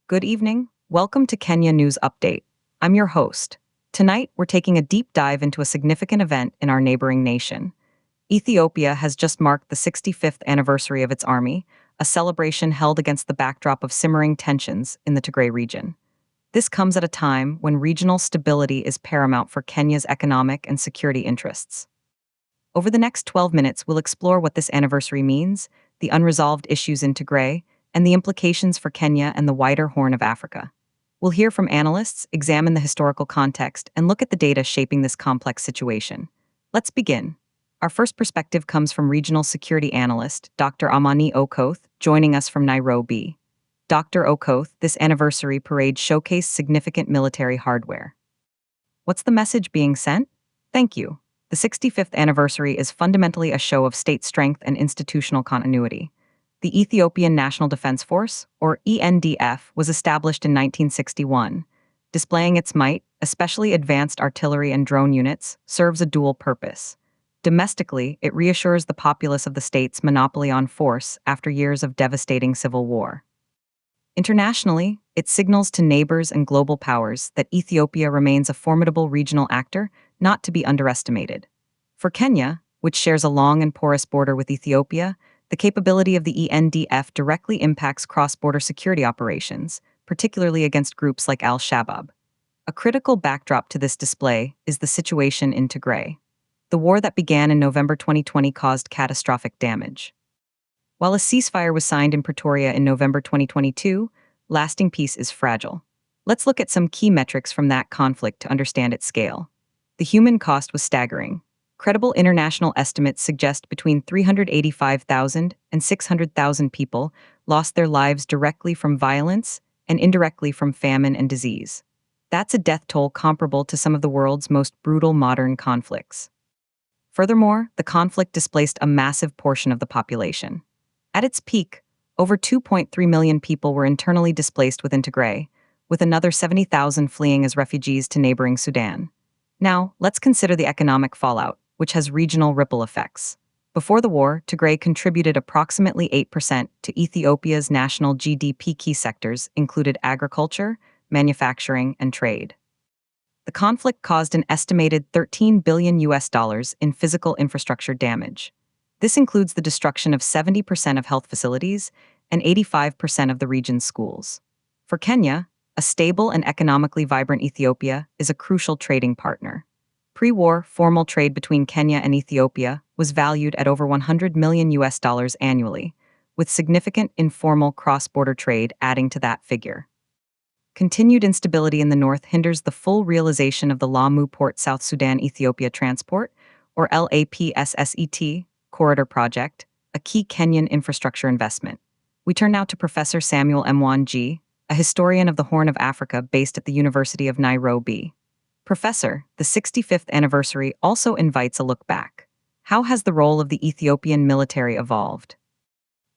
Good evening. Welcome to Kenya News Update. I'm your host. Tonight, we're taking a deep dive into a significant event in our neighboring nation. Ethiopia has just marked the 65th anniversary of its army, a celebration held against the backdrop of simmering tensions in the Tigray region. This comes at a time when regional stability is paramount for Kenya's economic and security interests. Over the next 12 minutes, we'll explore what this anniversary means, the unresolved issues in Tigray, and the implications for Kenya and the wider Horn of Africa. We'll hear from analysts, examine the historical context, and look at the data shaping this complex situation. Let's begin. Our first perspective comes from regional security analyst Dr. Amani Okoth, joining us from Nairobi. Dr. Okoth, this anniversary parade showcased significant military hardware. What's the message being sent? Thank you. The 65th anniversary is fundamentally a show of state strength and institutional continuity. The Ethiopian National Defense Force, or ENDF, was established in 1961. Displaying its might, especially advanced artillery and drone units, serves a dual purpose. Domestically, it reassures the populace of the state's monopoly on force after years of devastating civil war. Internationally, it signals to neighbors and global powers that Ethiopia remains a formidable regional actor, not to be underestimated. For Kenya, which shares a long and porous border with Ethiopia, the capability of the ENDF directly impacts cross-border security operations, particularly against groups like al-Shabaab. A critical backdrop to this display is the situation in Tigray. The war that began in November 2020 caused catastrophic damage. While a ceasefire was signed in Pretoria in November 2022, lasting peace is fragile. Let's look at some key metrics from that conflict to understand its scale. The human cost was staggering. Credible international estimates suggest between 385,000 and 600,000 people lost their lives directly from violence and indirectly from famine and disease. That's a death toll comparable to some of the world's most brutal modern conflicts. Furthermore, the conflict displaced a massive portion of the population. At its peak, over 2.3 million people were internally displaced within Tigray, with another 70,000 fleeing as refugees to neighboring Sudan. Now, let's consider the economic fallout, which has regional ripple effects. Before the war, Tigray contributed approximately 8% to Ethiopia's national GDP. Key sectors included agriculture, manufacturing, and trade. The conflict caused an estimated $13 billion in physical infrastructure damage. This includes the destruction of 70% of health facilities and 85% of the region's schools. For Kenya, a stable and economically vibrant Ethiopia is a crucial trading partner. Pre-war, formal trade between Kenya and Ethiopia was valued at over $100 million annually, with significant informal cross-border trade adding to that figure. Continued instability in the north hinders the full realization of the Lamu Port South Sudan-Ethiopia Transport, or LAPSSET, corridor project, a key Kenyan infrastructure investment. We turn now to Professor Samuel Mwangi, a historian of the Horn of Africa based at the University of Nairobi. Professor, the 65th anniversary also invites a look back. How has the role of the Ethiopian military evolved?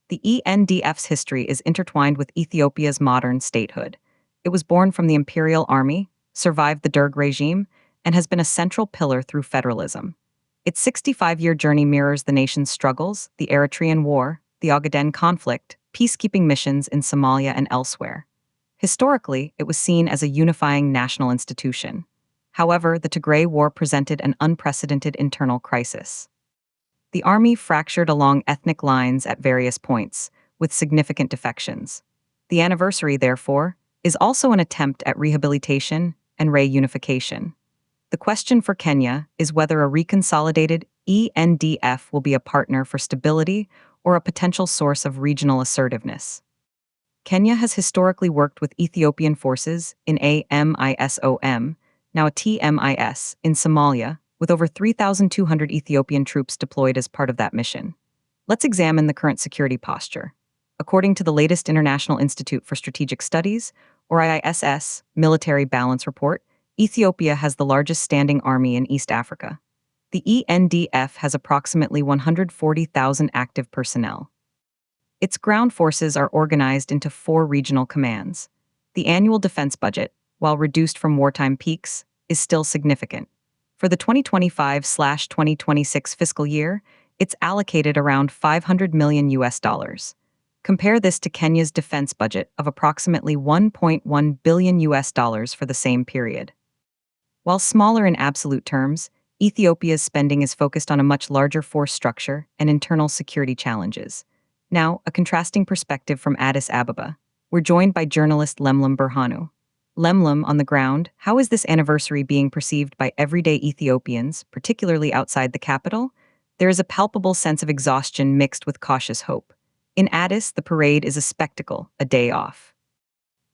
The ENDF's history is intertwined with Ethiopia's modern statehood. It was born from the imperial army, survived the Derg regime, and has been a central pillar through federalism. Its 65-year journey mirrors the nation's struggles, the Eritrean War, the Ogaden conflict, peacekeeping missions in Somalia and elsewhere. Historically, it was seen as a unifying national institution. However, the Tigray War presented an unprecedented internal crisis. The army fractured along ethnic lines at various points, with significant defections. The anniversary, therefore, is also an attempt at rehabilitation and reunification. The question for Kenya is whether a reconsolidated ENDF will be a partner for stability or a potential source of regional assertiveness. Kenya has historically worked with Ethiopian forces in AMISOM, now a TMIS, in Somalia, with over 3,200 Ethiopian troops deployed as part of that mission. Let's examine the current security posture. According to the latest International Institute for Strategic Studies, or IISS, Military Balance Report, Ethiopia has the largest standing army in East Africa. The ENDF has approximately 140,000 active personnel. Its ground forces are organized into 4 regional commands. The annual defense budget, while reduced from wartime peaks, is still significant. For the 2025/2026 fiscal year, it's allocated around $500 million. Compare this to Kenya's defense budget of approximately 1.1 billion US dollars for the same period. While smaller in absolute terms, Ethiopia's spending is focused on a much larger force structure and internal security challenges. Now, a contrasting perspective from Addis Ababa. We're joined by journalist Lemlem Berhanu. Lemlem, on the ground, how is this anniversary being perceived by everyday Ethiopians, particularly outside the capital? There is a palpable sense of exhaustion mixed with cautious hope. In Addis, the parade is a spectacle, a day off.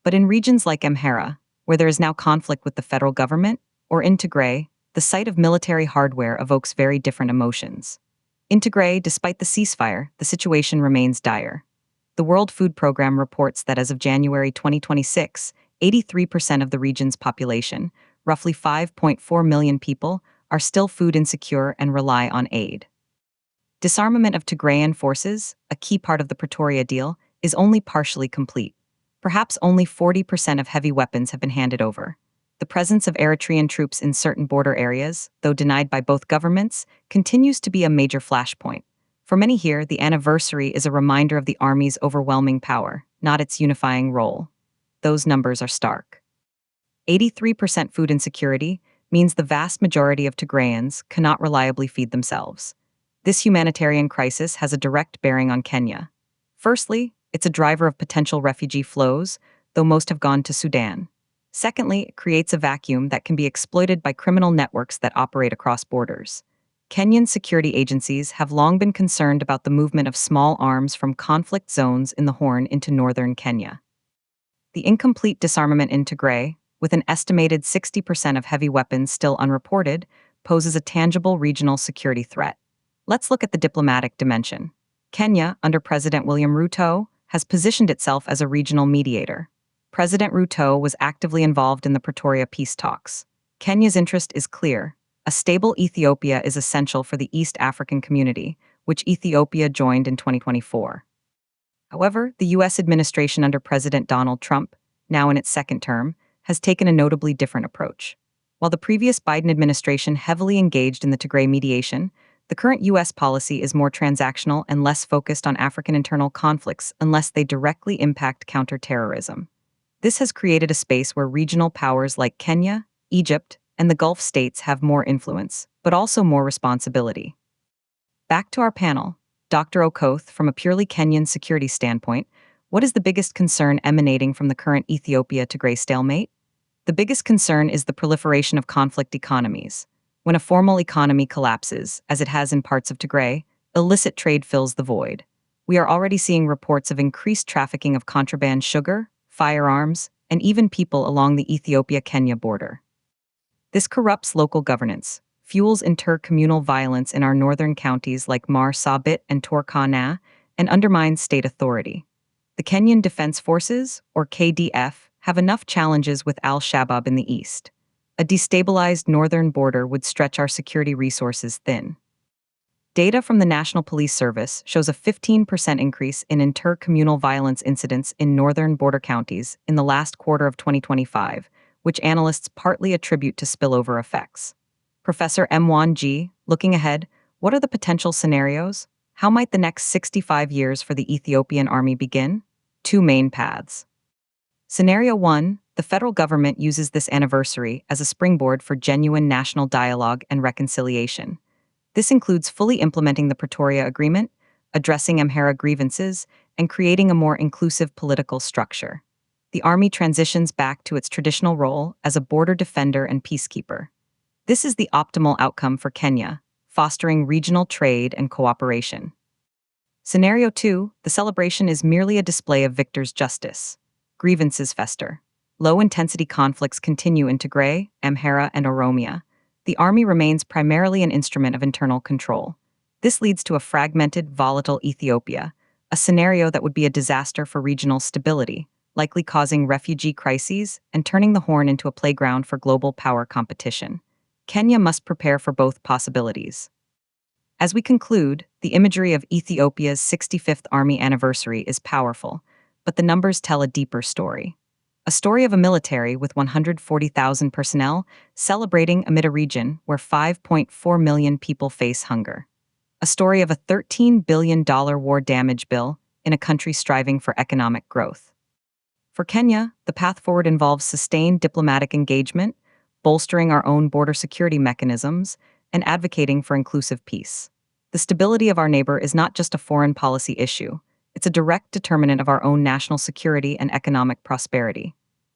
But in regions like Amhara, where there is now conflict with the federal government, or in Tigray, the sight of military hardware evokes very different emotions. In Tigray, despite the ceasefire, the situation remains dire. The World Food Programme reports that as of January 2026, 83% of the region's population, roughly 5.4 million people, are still food insecure and rely on aid. Disarmament of Tigrayan forces, a key part of the Pretoria deal, is only partially complete. Perhaps only 40% of heavy weapons have been handed over. The presence of Eritrean troops in certain border areas, though denied by both governments, continues to be a major flashpoint. For many here, the anniversary is a reminder of the army's overwhelming power, not its unifying role. Those numbers are stark. 83% food insecurity means the vast majority of Tigrayans cannot reliably feed themselves. This humanitarian crisis has a direct bearing on Kenya. Firstly, it's a driver of potential refugee flows, though most have gone to Sudan. Secondly, it creates a vacuum that can be exploited by criminal networks that operate across borders. Kenyan security agencies have long been concerned about the movement of small arms from conflict zones in the Horn into northern Kenya. The incomplete disarmament in Tigray, with an estimated 60% of heavy weapons still unreported, poses a tangible regional security threat. Let's look at the diplomatic dimension. Kenya, under President William Ruto, has positioned itself as a regional mediator. President Ruto was actively involved in the Pretoria peace talks. Kenya's interest is clear. A stable Ethiopia is essential for the East African community, which Ethiopia joined in 2024. However, the U.S. administration under President Donald Trump, now in its second term, has taken a notably different approach. While the previous Biden administration heavily engaged in the Tigray mediation, the current U.S. policy is more transactional and less focused on African internal conflicts unless they directly impact counterterrorism. This has created a space where regional powers like Kenya, Egypt, and the Gulf states have more influence, but also more responsibility. Back to our panel. Dr. Okoth, from a purely Kenyan security standpoint, what is the biggest concern emanating from the current Ethiopia-Tigray stalemate? The biggest concern is the proliferation of conflict economies. When a formal economy collapses, as it has in parts of Tigray, illicit trade fills the void. We are already seeing reports of increased trafficking of contraband sugar, firearms, and even people along the Ethiopia-Kenya border. This corrupts local governance, fuels inter-communal violence in our northern counties like Marsabit and Turkana, and undermines state authority. The Kenyan Defense Forces, or KDF, have enough challenges with al-Shabaab in the east. A destabilized northern border would stretch our security resources thin. Data from the National Police Service shows a 15% increase in inter-communal violence incidents in northern border counties in the last quarter of 2025, which analysts partly attribute to spillover effects. Professor M1G, looking ahead, what are the potential scenarios? How might the next 65 years for the Ethiopian army begin? Two main paths. Scenario 1, the federal government uses this anniversary as a springboard for genuine national dialogue and reconciliation. This includes fully implementing the Pretoria Agreement, addressing Amhara grievances, and creating a more inclusive political structure. The army transitions back to its traditional role as a border defender and peacekeeper. This is the optimal outcome for Kenya, fostering regional trade and cooperation. Scenario 2, the celebration is merely a display of victor's justice. Grievances fester. Low-intensity conflicts continue in Tigray, Amhara, and Oromia. The army remains primarily an instrument of internal control. This leads to a fragmented, volatile Ethiopia, a scenario that would be a disaster for regional stability, likely causing refugee crises and turning the Horn into a playground for global power competition. Kenya must prepare for both possibilities. As we conclude, the imagery of Ethiopia's 65th Army anniversary is powerful, but the numbers tell a deeper story. A story of a military with 140,000 personnel celebrating amid a region where 5.4 million people face hunger. A story of a $13 billion war damage bill in a country striving for economic growth. For Kenya, the path forward involves sustained diplomatic engagement, bolstering our own border security mechanisms, and advocating for inclusive peace. The stability of our neighbor is not just a foreign policy issue, it's a direct determinant of our own national security and economic prosperity.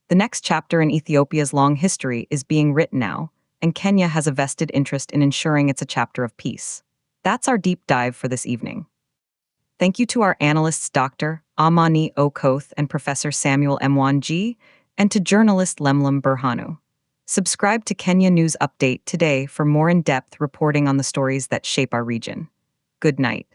The next chapter in Ethiopia's long history is being written now, and Kenya has a vested interest in ensuring it's a chapter of peace. That's our deep dive for this evening. Thank you to our analysts Dr. Amani Okoth and Professor Samuel Mwangi, and to journalist Lemlem Burhanu. Subscribe to Kenya News Update today for more in-depth reporting on the stories that shape our region. Good night.